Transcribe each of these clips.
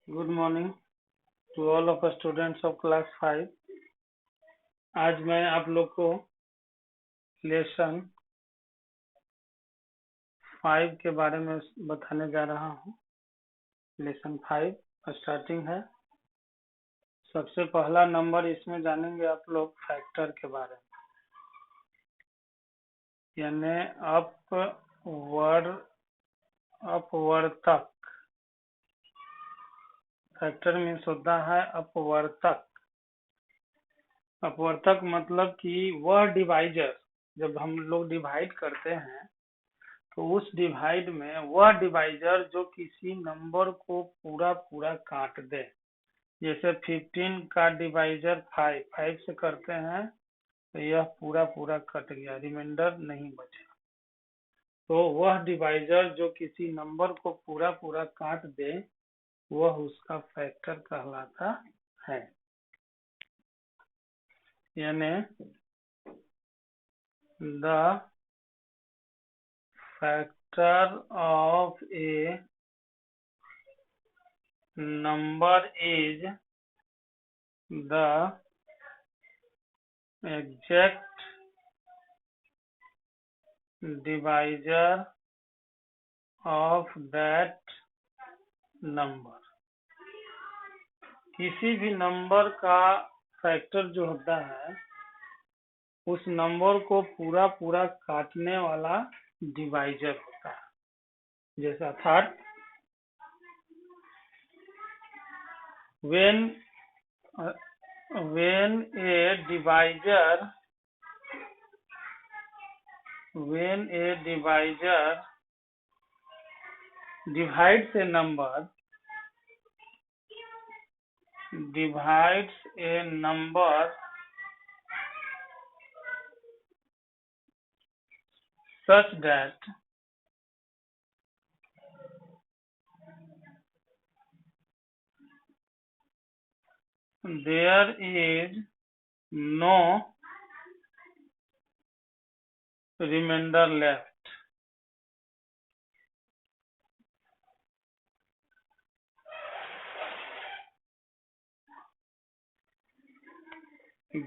Good morning to all of us students of class 5। आज मैं आप लोग को लेसन 5 के बारे में बताने जा रहा हूँ। लेसन 5 स्टार्टिंग है। सबसे पहला नंबर इसमें जानेंगे आप लोग फैक्टर के बारे में, यानी अपवर्तक। फैक्टर मीन्स होता है अपवर्तक। अपवर्तक मतलब कि वह डिवाइजर, जब हम लोग डिवाइड करते हैं तो उस डिवाइड में वह डिवाइजर जो किसी नंबर को पूरा पूरा काट दे। जैसे 15 का डिवाइजर 5 से करते हैं तो यह पूरा पूरा कट गया, रिमाइंडर नहीं बचा। तो वह डिवाइजर जो किसी नंबर को पूरा पूरा काट दे वह उसका फैक्टर कहलाता है। यानी the factor of A number is the exact divisor of that number। किसी भी नंबर का फैक्टर जो होता है उस नंबर को पूरा पूरा काटने वाला डिवाइजर होता है। जैसा अर्थात when a divisor divides a number such that there is no remainder left,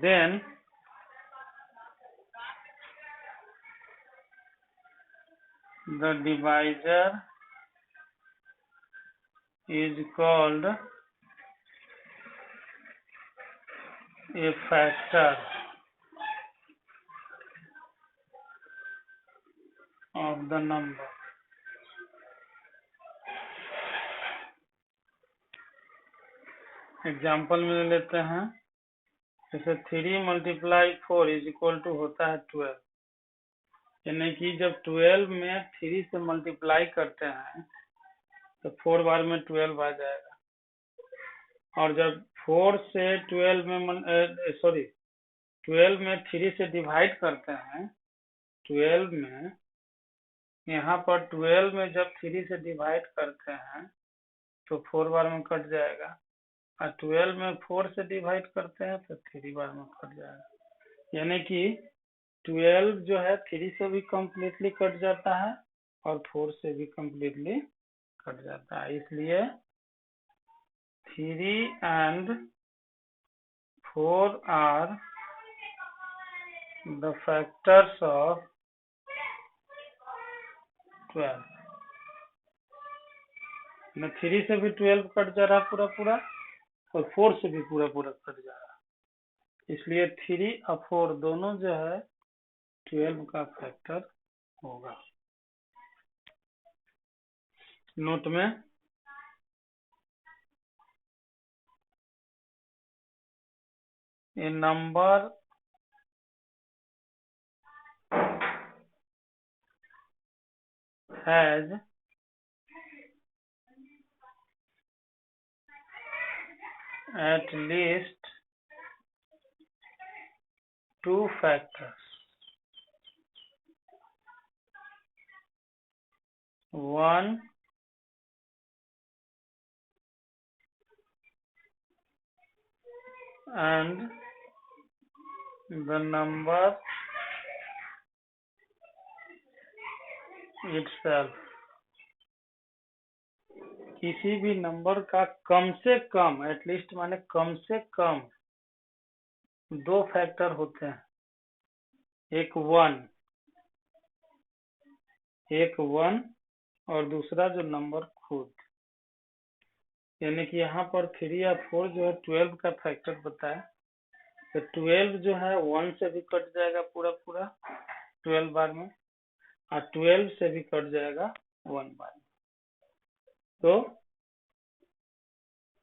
then the divisor is called a factor of the number। Example में लेते हैं, जैसे 3 × 4 होता है 12। यानी कि जब 12 में 3 से मल्टीप्लाई करते हैं तो 4 बार में 12 आ जाएगा। और जब 4 से 12 में 12 में 3 से डिवाइड करते हैं, 12 में यहाँ पर 12 में जब 3 से डिवाइड करते हैं तो 4 बार में कट जाएगा, और 12 में 4 से डिवाइड करते हैं तो 3 बार में कट जाएगा। यानी कि 12 जो है 3 से भी कम्प्लीटली कट जाता है और 4 से भी कम्प्लीटली कट जाता है। इसलिए 3 and 4 are the factors of 12। 3 से भी 12 कट जा रहा पूरा पूरा और 4 से भी पूरा पूरा कट जा रहा, इसलिए 3 और 4 दोनों जो है 12 का फैक्टर होगा। नोट में a number has at least 2 factors, one and the number itself। किसी भी नंबर का कम से कम, एटलीस्ट माने कम से कम 2 फैक्टर होते हैं, एक वन और दूसरा जो नंबर खुद। यानी कि यहाँ पर 3 या 4 जो है 12 का फैक्टर बताया, तो 12 जो है 1 से भी कट जाएगा पूरा 12 बार में, और 12 से भी कट जाएगा 1 बार में। तो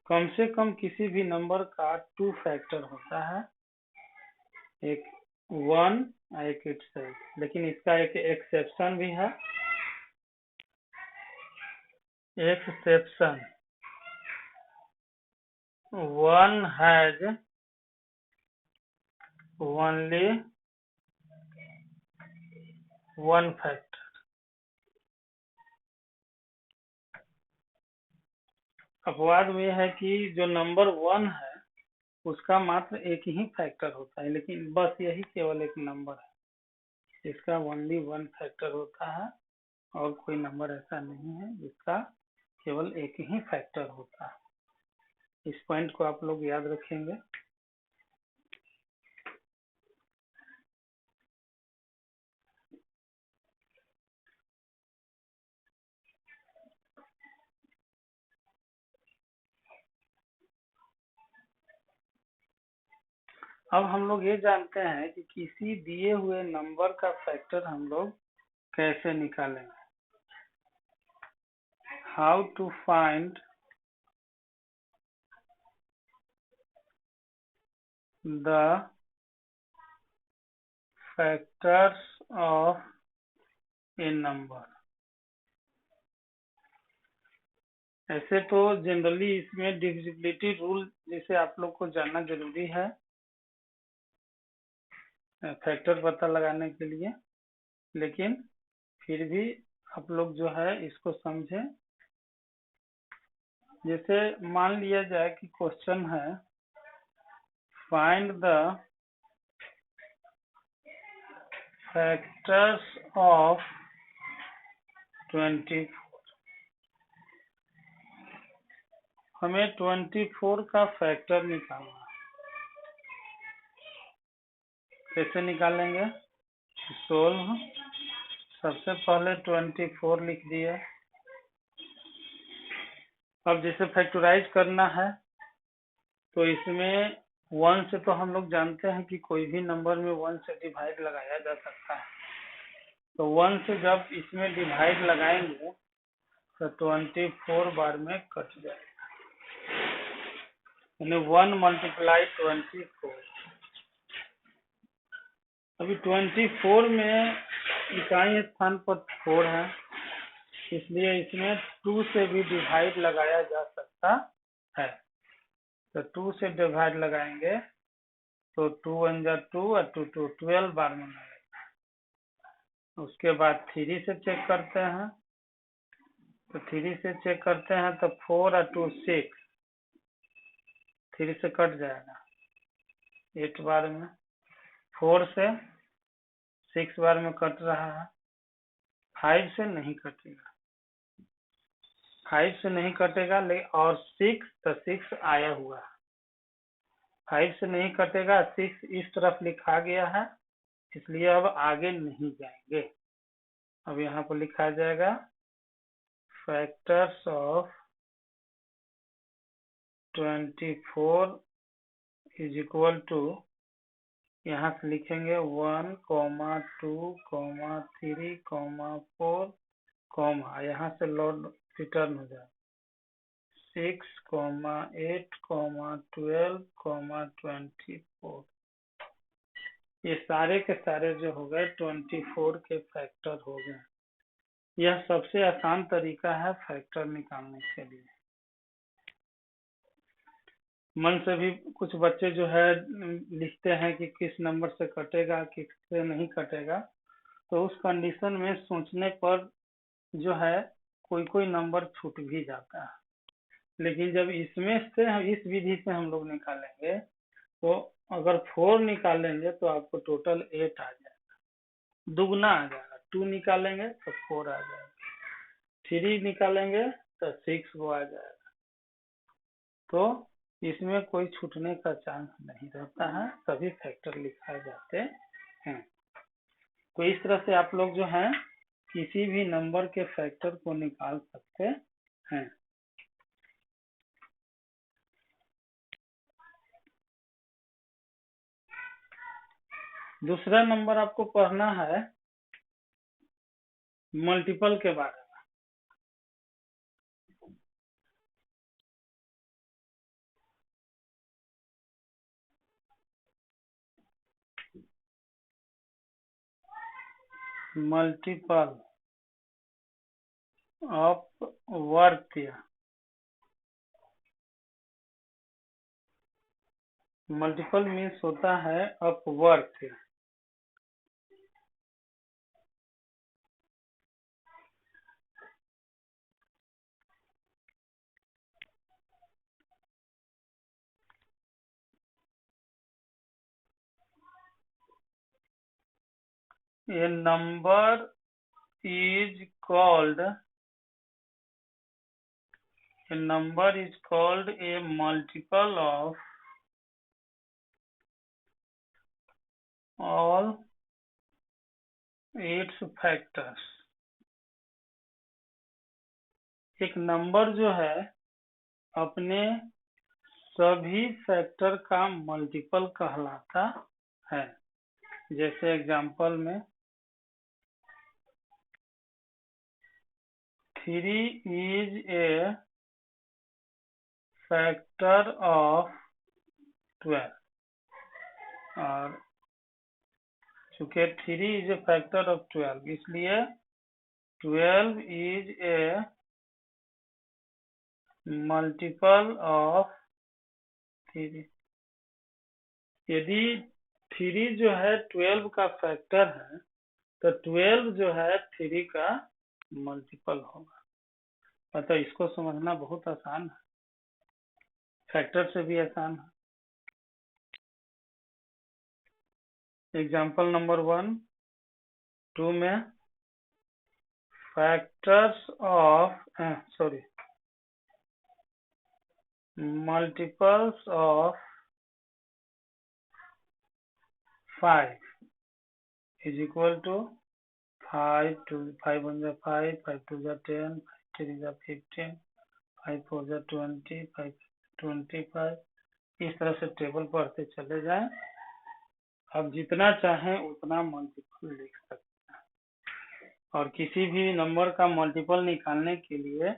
कम से कम किसी भी नंबर का 2 फैक्टर होता है, एक 1 एक इटसेल्फ। लेकिन इसका एक एक्सेप्शन भी है, एक्सेप्शन 1 हैज ओनली 1 फैक्टर। अपवाद में है कि जो नंबर 1 है उसका मात्र एक ही फैक्टर होता है, लेकिन बस यही केवल एक नंबर है जिसका ओनली 1 फैक्टर होता है, और कोई नंबर ऐसा नहीं है जिसका केवल एक ही फैक्टर होता है। इस पॉइंट को आप लोग याद रखेंगे। अब हम लोग ये जानते हैं कि किसी दिए हुए नंबर का फैक्टर हम लोग कैसे निकालेंगे। How to find the factors of a number. ऐसे तो जनरली इसमें डिविजिबिलिटी रूल जिसे आप लोग को जानना जरूरी है फैक्टर पता लगाने के लिए, लेकिन फिर भी आप लोग जो है इसको समझें। जैसे मान लिया जाए कि क्वेश्चन है फाइंड द फैक्टर्स ऑफ 24। हमें 24 का फैक्टर निकालना है। कैसे निकालेंगे? सोल्व। सबसे पहले 24 लिख दिया। अब जैसे फैक्टराइज करना है तो इसमें 1 से तो हम लोग जानते हैं कि कोई भी नंबर में 1 से डिवाइड लगाया जा सकता है। तो 1 से जब इसमें डिवाइड लगाएंगे तो 24 बार में कट जाएगा, यानी 1 मल्टीप्लाई 24। अभी 24 में इकाई स्थान पर 4 है, इसलिए इसमें 2 से भी डिवाइड लगाया जा सकता है। तो 2 से डिवाइड लगाएंगे तो 2 1 जा 2 और 2 2 12 बार में लगेगा। उसके बाद 3 से चेक करते हैं, तो 3 से चेक करते हैं तो 4 और 2 6, 3 से कट जाएगा 8 बार में। 4 से 6 बार में कट रहा है, 5 से नहीं कटेगा, 5 से नहीं कटेगा। और 6 तो 6 आया हुआ है, 5 से नहीं कटेगा। 6 इस तरफ लिखा गया है, इसलिए अब आगे नहीं जाएंगे। अब यहाँ पर लिखा जाएगा factors of 24 is equal to, यहाँ से लिखेंगे 1, 2, 3, 4, यहाँ से लॉर्ड रिटर्न हो जाए 6, 8, 12, 24। ये सारे के सारे जो हो गए 24 के फैक्टर हो गए। यह सबसे आसान तरीका है फैक्टर निकालने के लिए। मन से भी कुछ बच्चे जो है लिखते हैं कि किस नंबर से कटेगा किस से नहीं कटेगा, तो उस कंडीशन में सोचने पर जो है कोई कोई नंबर छूट भी जाता है। लेकिन जब इसमें से इस विधि से हम लोग निकालेंगे तो अगर 4 निकालेंगे तो आपको टोटल 8 आ जाएगा, दुगना आ जाएगा। 2 निकालेंगे तो 4 आ जाएगा, 3 निकालेंगे तो 6 वो आ जाएगा। तो इसमें कोई छूटने का चांस नहीं रहता है, सभी फैक्टर लिखाए जाते हैं। तो इस तरह से आप लोग जो है किसी भी नंबर के फैक्टर को निकाल सकते हैं। दूसरा नंबर आपको पढ़ना है मल्टीपल के बारे में। मल्टीपल अपवर्त्य, मल्टीपल मीन्स होता है अपवर्त्य। A number is called a multiple of all its factors। एक नंबर जो है अपने सभी फैक्टर का मल्टीपल कहलाता है। जैसे एग्जांपल में 3 is a factor of 12, और चूंकि 3 is a factor of 12 इसलिए 12 is a multiple of 3। यदि 3 जो है 12 का फैक्टर है तो 12 जो है 3 का मल्टीपल होगा। अतः इसको समझना बहुत आसान है, फैक्टर से भी आसान है। एग्जाम्पल नंबर 1, 2 में factors of multiples of 5 is equal to 5 1 जा 5, 5 2 जा 10, 5 3 जा 15, 5 4 जा 20, 5 25। इस तरह से टेबल पढ़ते चले जाएं। अब जितना चाहें उतना मल्टीपल लिख सकते हैं, और किसी भी नंबर का मल्टीपल निकालने के लिए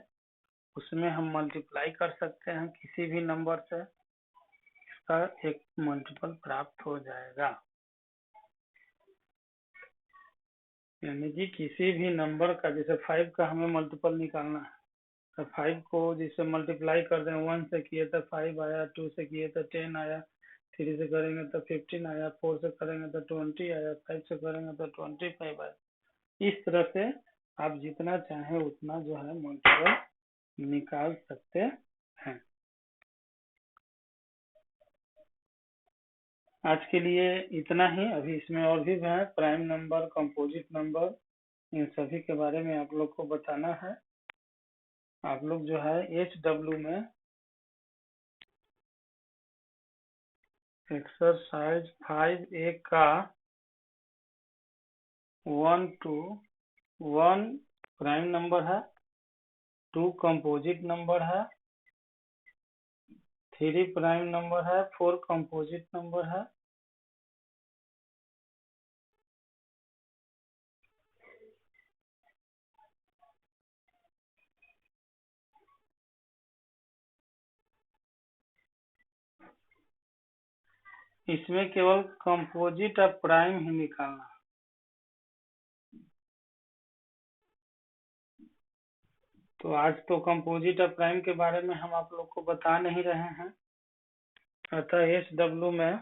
उसमें हम मल्टीप्लाई कर सकते हैं किसी भी नंबर से, इसका एक मल्टीपल प्राप्त हो जाएगा। यानी कि किसी भी नंबर का, जैसे 5 का हमें मल्टीपल निकालना है तो 5 को जिससे मल्टीप्लाई कर दें, 1 से किए तो 5 आया, 2 से किए तो 10 आया, 3 से करेंगे तो 15 आया, 4 से करेंगे तो 20 आया, 5 से करेंगे तो 25 आया। इस तरह से आप जितना चाहें उतना जो है मल्टीपल निकाल सकते हैं। आज के लिए इतना ही। अभी इसमें और भी है प्राइम नंबर, कंपोजिट नंबर, इन सभी के बारे में आप लोग को बताना है। आप लोग जो है HW में एक्सरसाइज 5A का 1 to 1 प्राइम नंबर है, 2 कंपोजिट नंबर है, 3 प्राइम नंबर है, 4 कंपोजिट नंबर है, इसमें केवल कंपोजिट और प्राइम ही निकालना। तो आज तो कंपोजिट और प्राइम के बारे में हम आप लोग को बता नहीं रहे हैं। अतः HW में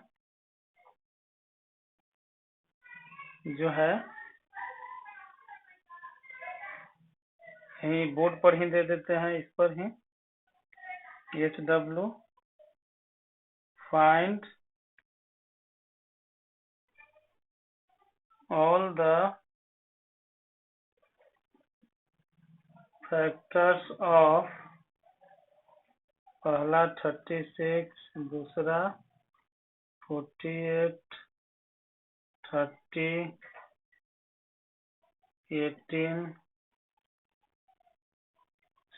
जो है यही बोर्ड पर ही दे देते हैं, इस पर ही HW find all the factors of पहला 36, दूसरा 48, 30, 18,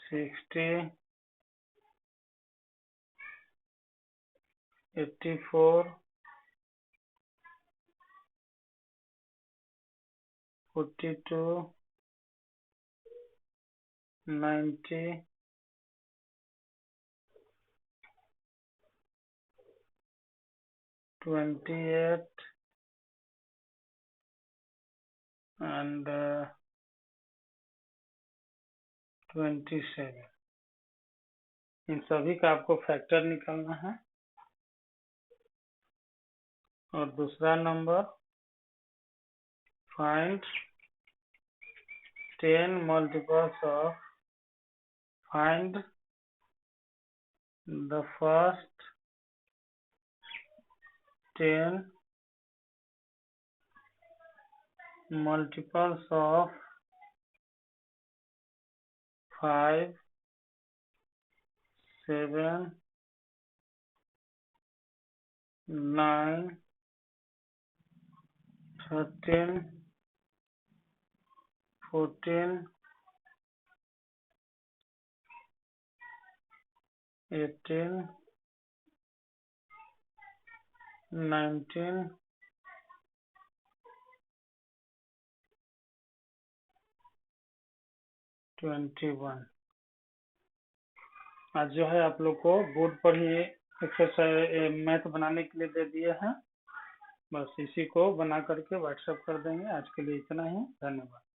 60, 84, 42, 90, 28 and 27। इन सभी का आपको फैक्टर निकालना है। और दूसरा number, find 10 multiples of, find the first 10 multiples of 5, 7, 9, 13, 14, 18, 19, 21। आज जो है आप लोग को बोर्ड पर ही एक्सरसाइज मैथ बनाने के लिए दे दिए हैं। बस इसी को बना करके व्हाट्सएप कर देंगे। आज के लिए इतना ही, धन्यवाद।